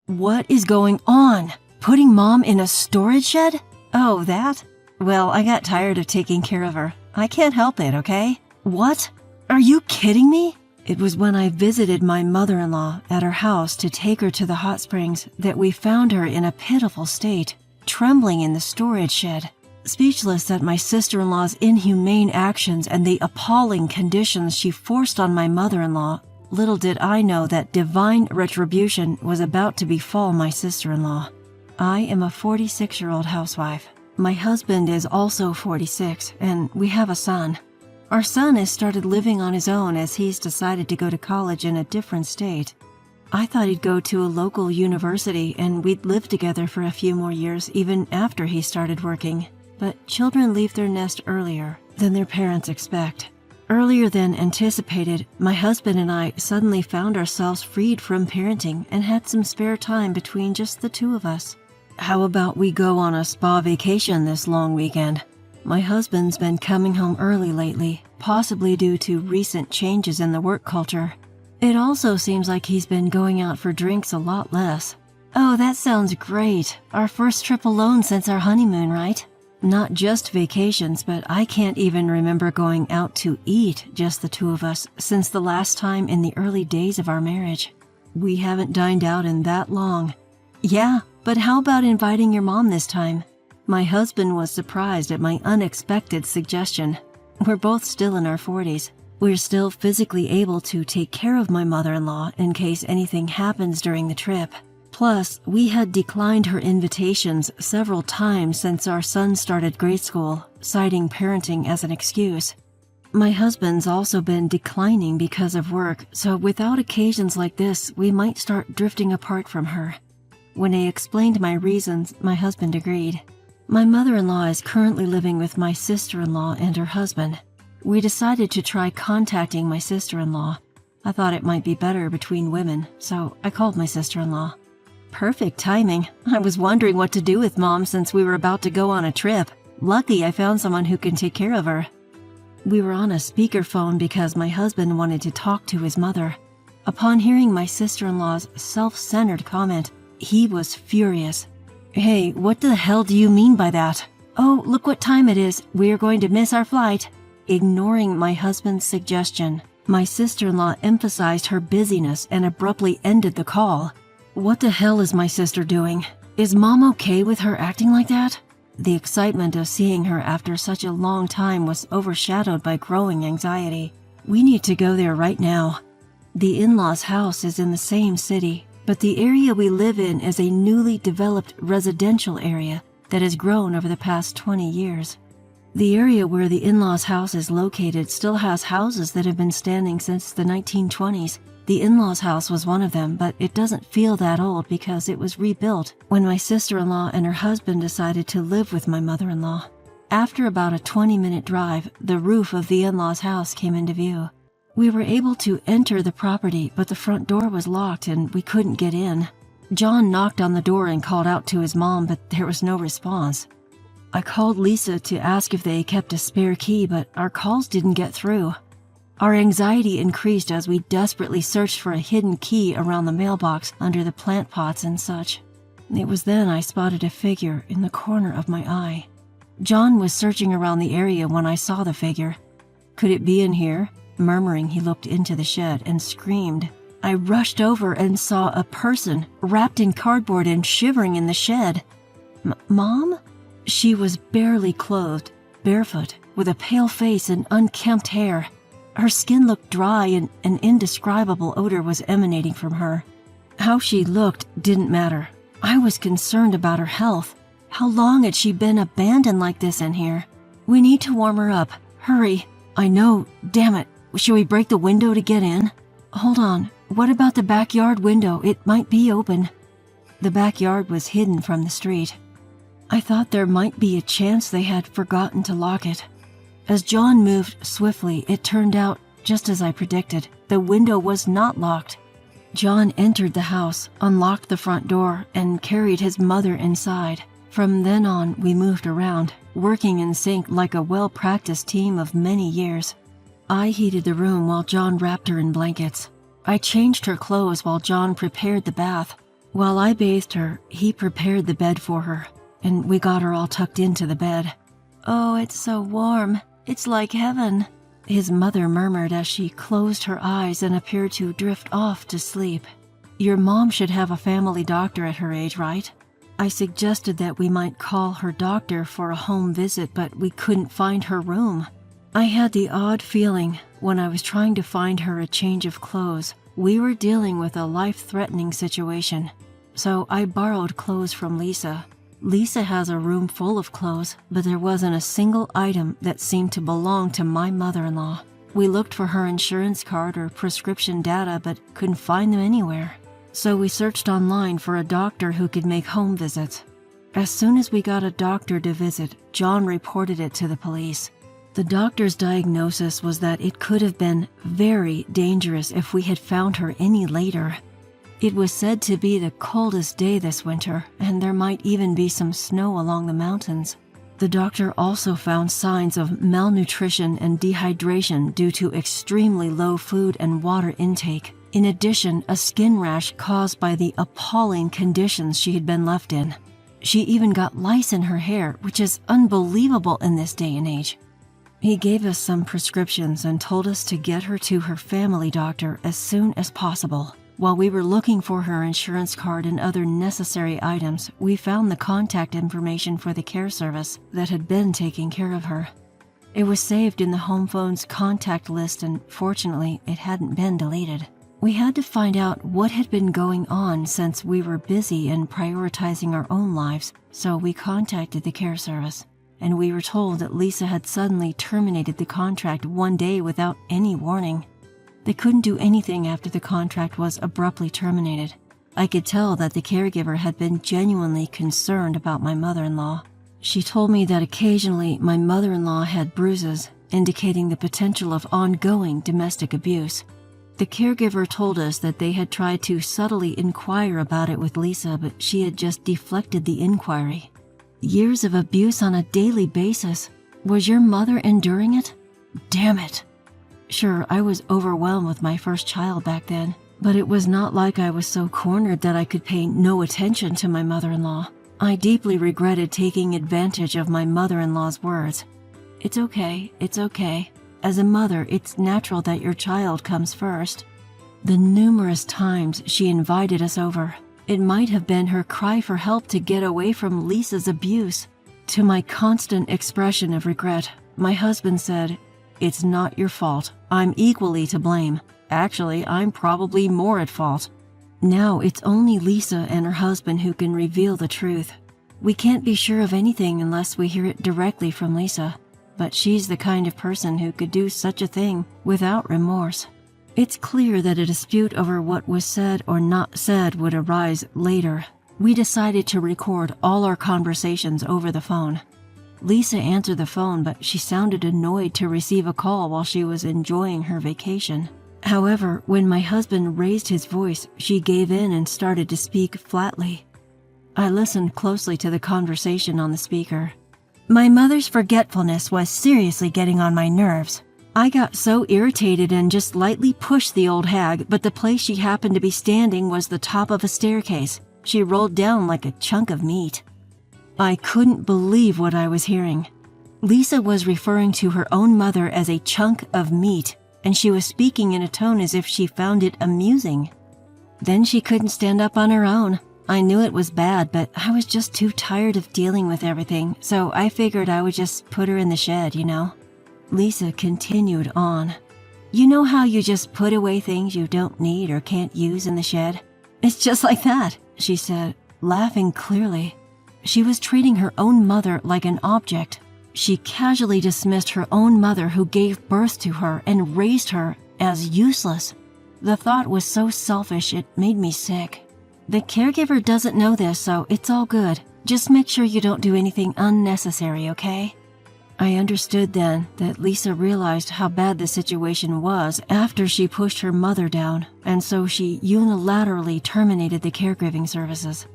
What is going on? Putting Mom in a storage shed? Oh, that? Well, I got tired of taking care of her. I can't help it, okay? What? Are you kidding me? It was when I visited my mother-in-law at her house to take her to the hot springs that we found her in a pitiful state, trembling in the storage shed. Speechless at my sister-in-law's inhumane actions and the appalling conditions she forced on my mother-in-law, little did I know that divine retribution was about to befall my sister-in-law. I am a 46-year-old housewife. My husband is also 46, and we have a son. Our son has started living on his own as he's decided to go to college in a different state. I thought he'd go to a local university and we'd live together for a few more years even after he started working. But children leave their nest earlier than their parents expect. Earlier than anticipated, my husband and I suddenly found ourselves freed from parenting and had some spare time between just the two of us. How about we go on a spa vacation this long weekend? My husband's been coming home early lately, possibly due to recent changes in the work culture. It also seems like he's been going out for drinks a lot less. Oh, that sounds great. Our first trip alone since our honeymoon, right? Not just vacations, but I can't even remember going out to eat, just the two of us, since the last time in the early days of our marriage. We haven't dined out in that long. Yeah, but how about inviting your mom this time? My husband was surprised at my unexpected suggestion. We're both still in our 40s. We're still physically able to take care of my mother-in-law in case anything happens during the trip. Plus, we had declined her invitations several times since our son started grade school, citing parenting as an excuse. My husband's also been declining because of work, so without occasions like this, we might start drifting apart from her. When I explained my reasons, my husband agreed. My mother-in-law is currently living with my sister-in-law and her husband. We decided to try contacting my sister-in-law. I thought it might be better between women, so I called my sister-in-law. Perfect timing. I was wondering what to do with Mom since we were about to go on a trip. Lucky I found someone who can take care of her. We were on a speakerphone because my husband wanted to talk to his mother. Upon hearing my sister-in-law's self-centered comment, he was furious. Hey, what the hell do you mean by that? Oh, look what time it is. We're going to miss our flight. Ignoring my husband's suggestion, my sister-in-law emphasized her busyness and abruptly ended the call. What the hell is my sister doing? Is Mom okay with her acting like that? The excitement of seeing her after such a long time was overshadowed by growing anxiety. We need to go there right now. The in-laws' house is in the same city, but the area we live in is a newly developed residential area that has grown over the past 20 years. The area where the in-laws' house is located still has houses that have been standing since the 1920s. The in-laws' house was one of them, but it doesn't feel that old because it was rebuilt when my sister-in-law and her husband decided to live with my mother-in-law. After about a 20-minute drive, the roof of the in-laws' house came into view. We were able to enter the property, but the front door was locked and we couldn't get in. John knocked on the door and called out to his mom, but there was no response. I called Lisa to ask if they kept a spare key, but our calls didn't get through. Our anxiety increased as we desperately searched for a hidden key around the mailbox under the plant pots and such. It was then I spotted a figure in the corner of my eye. John was searching around the area when I saw the figure. Could it be in here? Murmuring, he looked into the shed and screamed. I rushed over and saw a person wrapped in cardboard and shivering in the shed. Mom? She was barely clothed, barefoot, with a pale face and unkempt hair. Her skin looked dry and an indescribable odor was emanating from her. How she looked didn't matter. I was concerned about her health. How long had she been abandoned like this in here? We need to warm her up. Hurry. I know. Damn it. Should we break the window to get in? Hold on. What about the backyard window? It might be open. The backyard was hidden from the street. I thought there might be a chance they had forgotten to lock it. As John moved swiftly, it turned out, just as I predicted, the window was not locked. John entered the house, unlocked the front door, and carried his mother inside. From then on, we moved around, working in sync like a well-practiced team of many years. I heated the room while John wrapped her in blankets. I changed her clothes while John prepared the bath. While I bathed her, he prepared the bed for her, and we got her all tucked into the bed. "Oh, it's so warm. It's like heaven," his mother murmured as she closed her eyes and appeared to drift off to sleep. "Your mom should have a family doctor at her age, right?" I suggested that we might call her doctor for a home visit, but we couldn't find her room. I had the odd feeling when I was trying to find her a change of clothes, we were dealing with a life-threatening situation. So I borrowed clothes from Lisa. Lisa has a room full of clothes, but there wasn't a single item that seemed to belong to my mother-in-law. We looked for her insurance card or prescription data, but couldn't find them anywhere. So we searched online for a doctor who could make home visits. As soon as we got a doctor to visit, John reported it to the police. The doctor's diagnosis was that it could have been very dangerous if we had found her any later. It was said to be the coldest day this winter, and there might even be some snow along the mountains. The doctor also found signs of malnutrition and dehydration due to extremely low food and water intake. In addition, a skin rash caused by the appalling conditions she had been left in. She even got lice in her hair, which is unbelievable in this day and age. He gave us some prescriptions and told us to get her to her family doctor as soon as possible. While we were looking for her insurance card and other necessary items, we found the contact information for the care service that had been taking care of her. It was saved in the home phone's contact list, and fortunately, it hadn't been deleted. We had to find out what had been going on since we were busy and prioritizing our own lives, so we contacted the care service, and we were told that Lisa had suddenly terminated the contract one day without any warning. They couldn't do anything after the contract was abruptly terminated. I could tell that the caregiver had been genuinely concerned about my mother-in-law. She told me that occasionally my mother-in-law had bruises, indicating the potential of ongoing domestic abuse. The caregiver told us that they had tried to subtly inquire about it with Lisa, but she had just deflected the inquiry. Years of abuse on a daily basis. Was your mother enduring it? Damn it. Sure, I was overwhelmed with my first child back then, but it was not like I was so cornered that I could pay no attention to my mother-in-law. I deeply regretted taking advantage of my mother-in-law's words. It's okay, it's okay. As a mother, it's natural that your child comes first. The numerous times she invited us over, it might have been her cry for help to get away from Lisa's abuse. To my constant expression of regret, my husband said, "It's not your fault. I'm equally to blame. Actually, I'm probably more at fault." Now it's only Lisa and her husband who can reveal the truth. We can't be sure of anything unless we hear it directly from Lisa, but she's the kind of person who could do such a thing without remorse. It's clear that a dispute over what was said or not said would arise later. We decided to record all our conversations over the phone. Lisa answered the phone, but she sounded annoyed to receive a call while she was enjoying her vacation. However, when my husband raised his voice, she gave in and started to speak flatly. I listened closely to the conversation on the speaker. My mother's forgetfulness was seriously getting on my nerves. I got so irritated and just lightly pushed the old hag, but the place she happened to be standing was the top of a staircase. She rolled down like a chunk of meat. I couldn't believe what I was hearing. Lisa was referring to her own mother as a chunk of meat, and she was speaking in a tone as if she found it amusing. Then she couldn't stand up on her own. I knew it was bad, but I was just too tired of dealing with everything, so I figured I would just put her in the shed, you know. Lisa continued on. You know how you just put away things you don't need or can't use in the shed? It's just like that, she said, laughing clearly. She was treating her own mother like an object. She casually dismissed her own mother who gave birth to her and raised her as useless. The thought was so selfish it made me sick. The caregiver doesn't know this, so it's all good. Just make sure you don't do anything unnecessary, okay? I understood then that Lisa realized how bad the situation was after she pushed her mother down, and so she unilaterally terminated the caregiving services.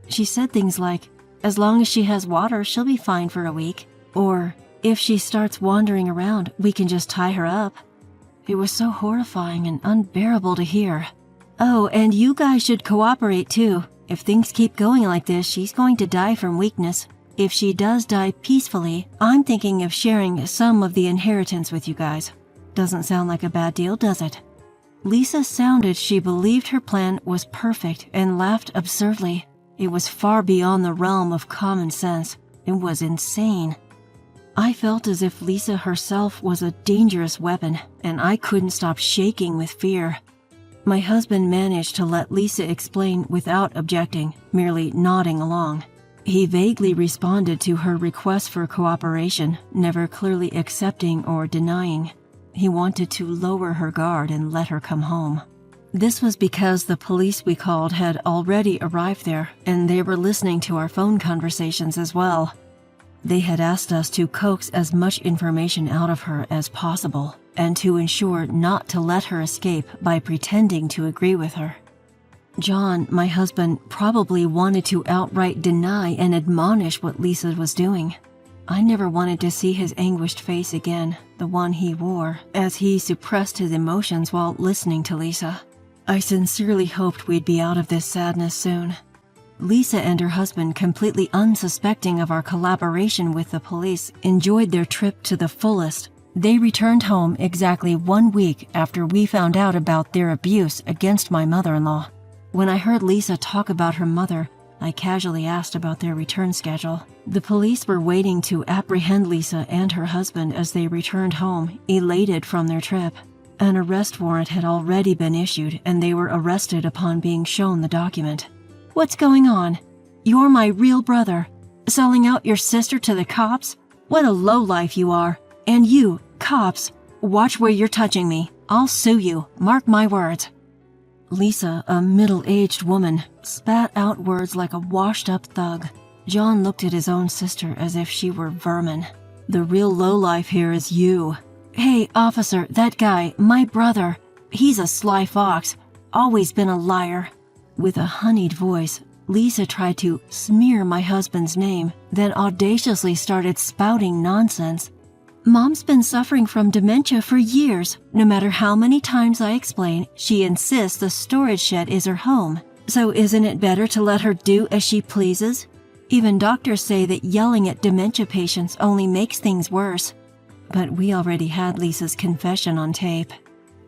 She said things like, as long as she has water, she'll be fine for a week. Or, if she starts wandering around, we can just tie her up. It was so horrifying and unbearable to hear. Oh, and you guys should cooperate too. If things keep going like this, she's going to die from weakness. If she does die peacefully, I'm thinking of sharing some of the inheritance with you guys. Doesn't sound like a bad deal, does it?" Lisa sounded she believed her plan was perfect and laughed absurdly. It was far beyond the realm of common sense. It was insane. I felt as if Lisa herself was a dangerous weapon, and I couldn't stop shaking with fear. My husband managed to let Lisa explain without objecting, merely nodding along. He vaguely responded to her request for cooperation, never clearly accepting or denying. He wanted to lower her guard and let her come home. This was because the police we called had already arrived there, and they were listening to our phone conversations as well. They had asked us to coax as much information out of her as possible, and to ensure not to let her escape by pretending to agree with her. John, my husband, probably wanted to outright deny and admonish what Lisa was doing. I never wanted to see his anguished face again, the one he wore, as he suppressed his emotions while listening to Lisa. I sincerely hoped we'd be out of this sadness soon. Lisa and her husband, completely unsuspecting of our collaboration with the police, enjoyed their trip to the fullest. They returned home exactly 1 week after we found out about their abuse against my mother-in-law. When I heard Lisa talk about her mother, I casually asked about their return schedule. The police were waiting to apprehend Lisa and her husband as they returned home, elated from their trip. An arrest warrant had already been issued, and they were arrested upon being shown the document. "What's going on? You're my real brother. Selling out your sister to the cops? What a lowlife you are. And you, cops, watch where you're touching me. I'll sue you, mark my words." Lisa, a middle-aged woman, spat out words like a washed-up thug. John looked at his own sister as if she were vermin. "The real lowlife here is you." "Hey, officer, that guy, my brother, he's a sly fox. Always been a liar." With a honeyed voice, Lisa tried to smear my husband's name, then audaciously started spouting nonsense. "Mom's been suffering from dementia for years. No matter how many times I explain, she insists the storage shed is her home. So isn't it better to let her do as she pleases? Even doctors say that yelling at dementia patients only makes things worse." But we already had Lisa's confession on tape.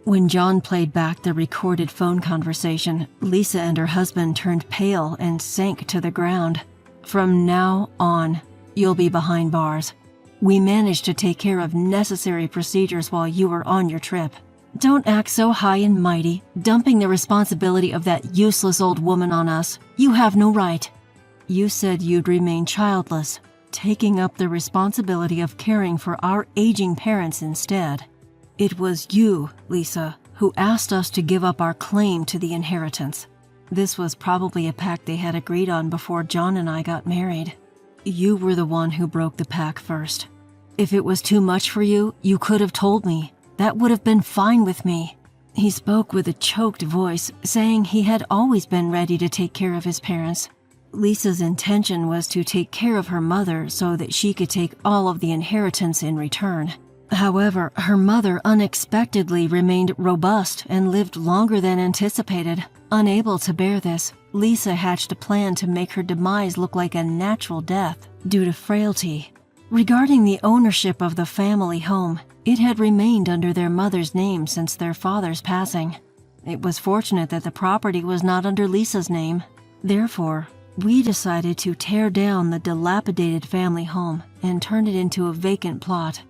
When John played back the recorded phone conversation, Lisa and her husband turned pale and sank to the ground. "From now on, you'll be behind bars. We managed to take care of necessary procedures while you were on your trip. Don't act so high and mighty, dumping the responsibility of that useless old woman on us. You have no right. You said you'd remain childless, taking up the responsibility of caring for our aging parents instead. It was you, Lisa, who asked us to give up our claim to the inheritance. This was probably a pact they had agreed on before John and I got married. You were the one who broke the pact first. If it was too much for you, you could have told me. That would have been fine with me." He spoke with a choked voice, saying he had always been ready to take care of his parents. Lisa's intention was to take care of her mother so that she could take all of the inheritance in return. However, her mother unexpectedly remained robust and lived longer than anticipated. Unable to bear this, Lisa hatched a plan to make her demise look like a natural death due to frailty. Regarding the ownership of the family home, it had remained under their mother's name since their father's passing. It was fortunate that the property was not under Lisa's name. Therefore, we decided to tear down the dilapidated family home and turn it into a vacant plot.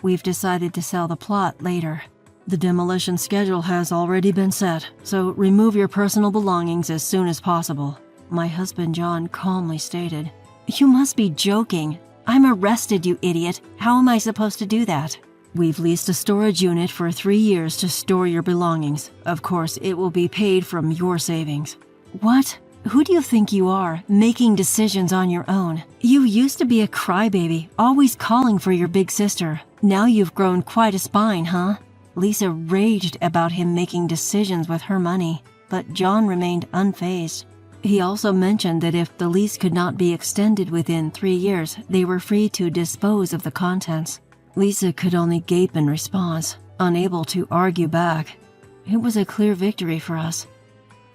We've decided to sell the plot later. The demolition schedule has already been set, so remove your personal belongings as soon as possible, my husband John calmly stated. "You must be joking. I'm arrested, you idiot. How am I supposed to do that?" "We've leased a storage unit for 3 years to store your belongings. Of course, it will be paid from your savings." "What? Who do you think you are, making decisions on your own? You used to be a crybaby, always calling for your big sister. Now you've grown quite a spine, huh?" Lisa raged about him making decisions with her money, but John remained unfazed. He also mentioned that if the lease could not be extended within 3 years, they were free to dispose of the contents. Lisa could only gape in response, unable to argue back. It was a clear victory for us.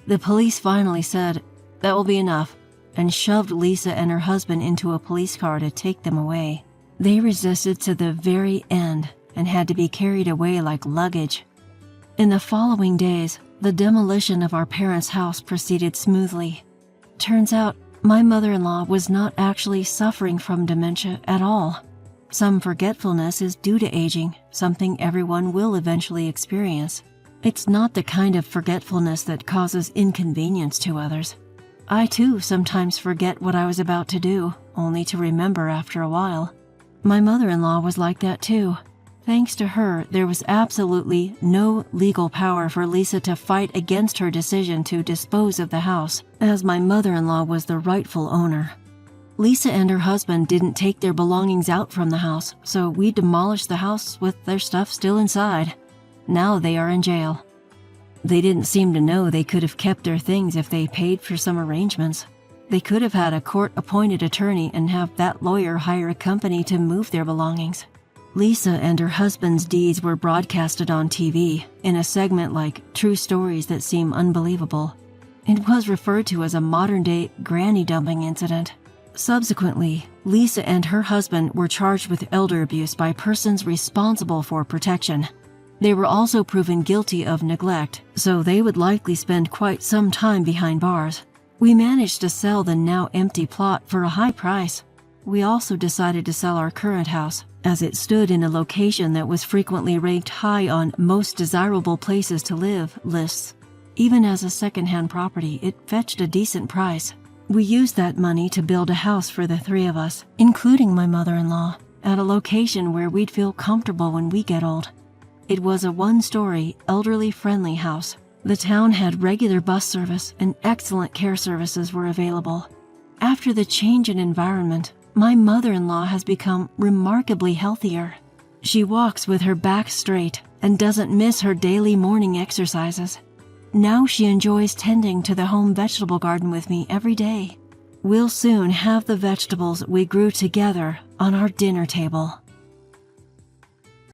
The police finally said, That will be enough," and shoved Lisa and her husband into a police car to take them away. They resisted to the very end and had to be carried away like luggage. In the following days, the demolition of our parents' house proceeded smoothly. Turns out, my mother-in-law was not actually suffering from dementia at all. Some forgetfulness is due to aging, something everyone will eventually experience. It's not the kind of forgetfulness that causes inconvenience to others. I too sometimes forget what I was about to do, only to remember after a while. My mother-in-law was like that too. Thanks to her, there was absolutely no legal power for Lisa to fight against her decision to dispose of the house, as my mother-in-law was the rightful owner. Lisa and her husband didn't take their belongings out from the house, so we demolished the house with their stuff still inside. Now they are in jail. They didn't seem to know they could have kept their things if they paid for some arrangements. They could have had a court-appointed attorney and have that lawyer hire a company to move their belongings. Lisa and her husband's deeds were broadcasted on TV in a segment like True Stories That Seem Unbelievable. It was referred to as a modern-day granny dumping incident. Subsequently, Lisa and her husband were charged with elder abuse by persons responsible for protection. They were also proven guilty of neglect, so they would likely spend quite some time behind bars. We managed to sell the now empty plot for a high price. We also decided to sell our current house, as it stood in a location that was frequently ranked high on most desirable places to live lists. Even as a second-hand property, it fetched a decent price. We used that money to build a house for the three of us, including my mother-in-law, at a location where we'd feel comfortable when we get old. It was a one-story, elderly-friendly house. The town had regular bus service and excellent care services were available. After the change in environment, my mother-in-law has become remarkably healthier. She walks with her back straight and doesn't miss her daily morning exercises. Now she enjoys tending to the home vegetable garden with me every day. We'll soon have the vegetables we grew together on our dinner table.